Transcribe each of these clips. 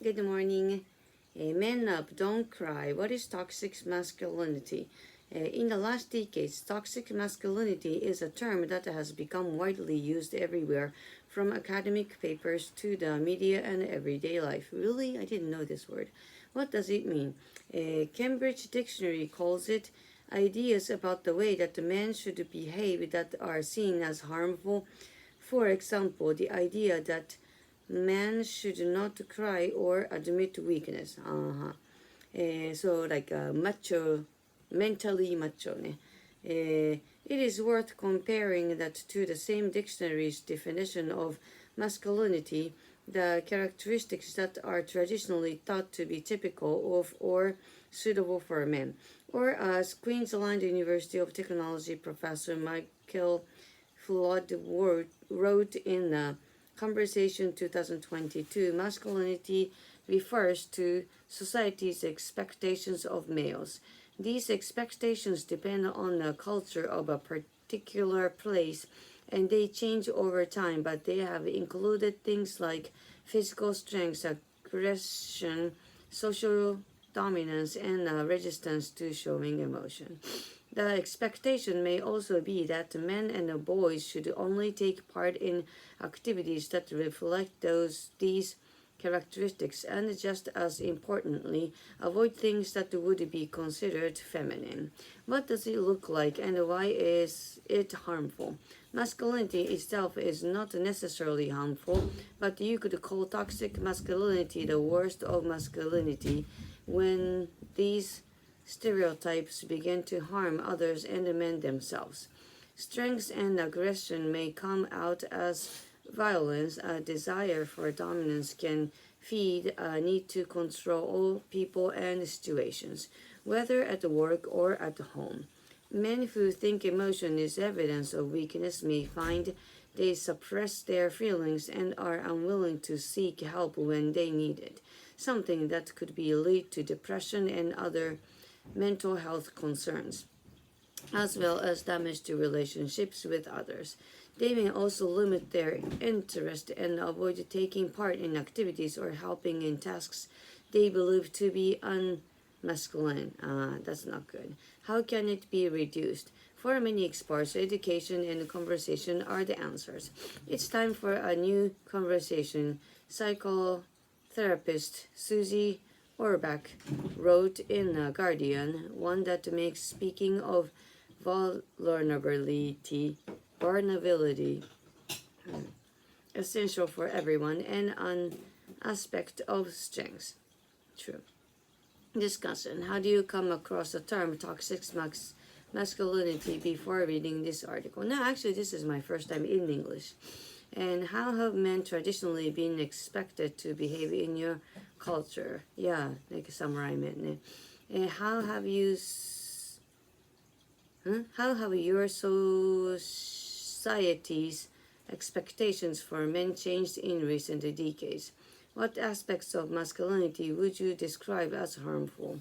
Good morning. Man up, don't cry. What is toxic masculinity? In the last decades, toxic masculinity is a term that has become widely used everywhere, from academic papers to the media and everyday life. Really? I didn't know this word. What does it mean? Cambridge Dictionary calls it ideas about the way that men should behave that are seen as harmful. For example, the idea that man should not cry or admit weakness. So like macho, mentally macho. It is worth comparing that to the same dictionary's definition of masculinity, the characteristics that are traditionally thought to be typical of or suitable for men. Or as Queensland University of Technology professor Michael Flood wrote in Conversation 2022, masculinity refers to society's expectations of males. These expectations depend on the culture of a particular place and they change over time, but they have included things like physical strength, aggression, social dominance, and resistance to showing emotion. The expectation may also be that men and boys should only take part in activities that reflect these characteristics, and just as importantly, avoid things that would be considered feminine. What does it look like and why is it harmful? Masculinity itself is not necessarily harmful, but you could call toxic masculinity the worst of masculinity when these stereotypes begin to harm others and the men themselves. Strength and aggression may come out as violence. A desire for dominance can feed a need to control all people and situations, whether at work or at home. Men who think emotion is evidence of weakness may find they suppress their feelings and are unwilling to seek help when they need it, something that could be lead to depression and other mental health concerns, as well as damage to relationships with others. They may also limit their interest and avoid taking part in activities or helping in tasks they believe to be unmasculine. That's not good. How can it be reduced? For many experts, education and conversation are the answers. It's time for a new conversation. Psychotherapist Susie Orbach wrote in The Guardian, one that makes speaking of vulnerability essential for everyone and an aspect of strength. True. Discussion. How do you come across the term toxic masculinity before reading this article? No, actually, this is my first time in English. And how have men traditionally been expected to behave in your culture? Yeah, like samurai men. And how have your society's expectations for men changed in recent decades? What aspects of masculinity would you describe as harmful?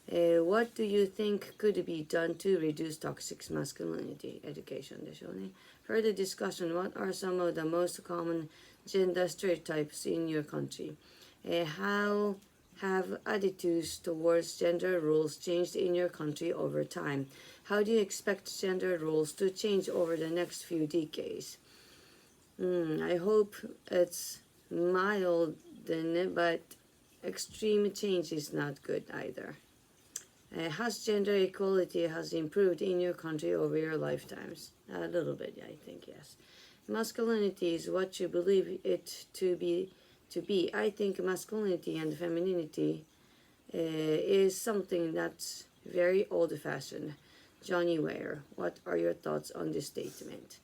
What do you think could be done to reduce toxic masculinity? Education でしょうね。Further discussion, what are some of the most common gender stereotypes in your country? How have attitudes towards gender roles changed in your country over time? How do you expect gender roles to change over the next few decades? I hope it's mild, but extreme change is not good either. Has gender equality has improved in your country over your lifetimes? A little bit, I think, yes. Masculinity is what you believe it to be. I think masculinity and femininity is something that's very old-fashioned. Johnny Ware, what are your thoughts on this statement?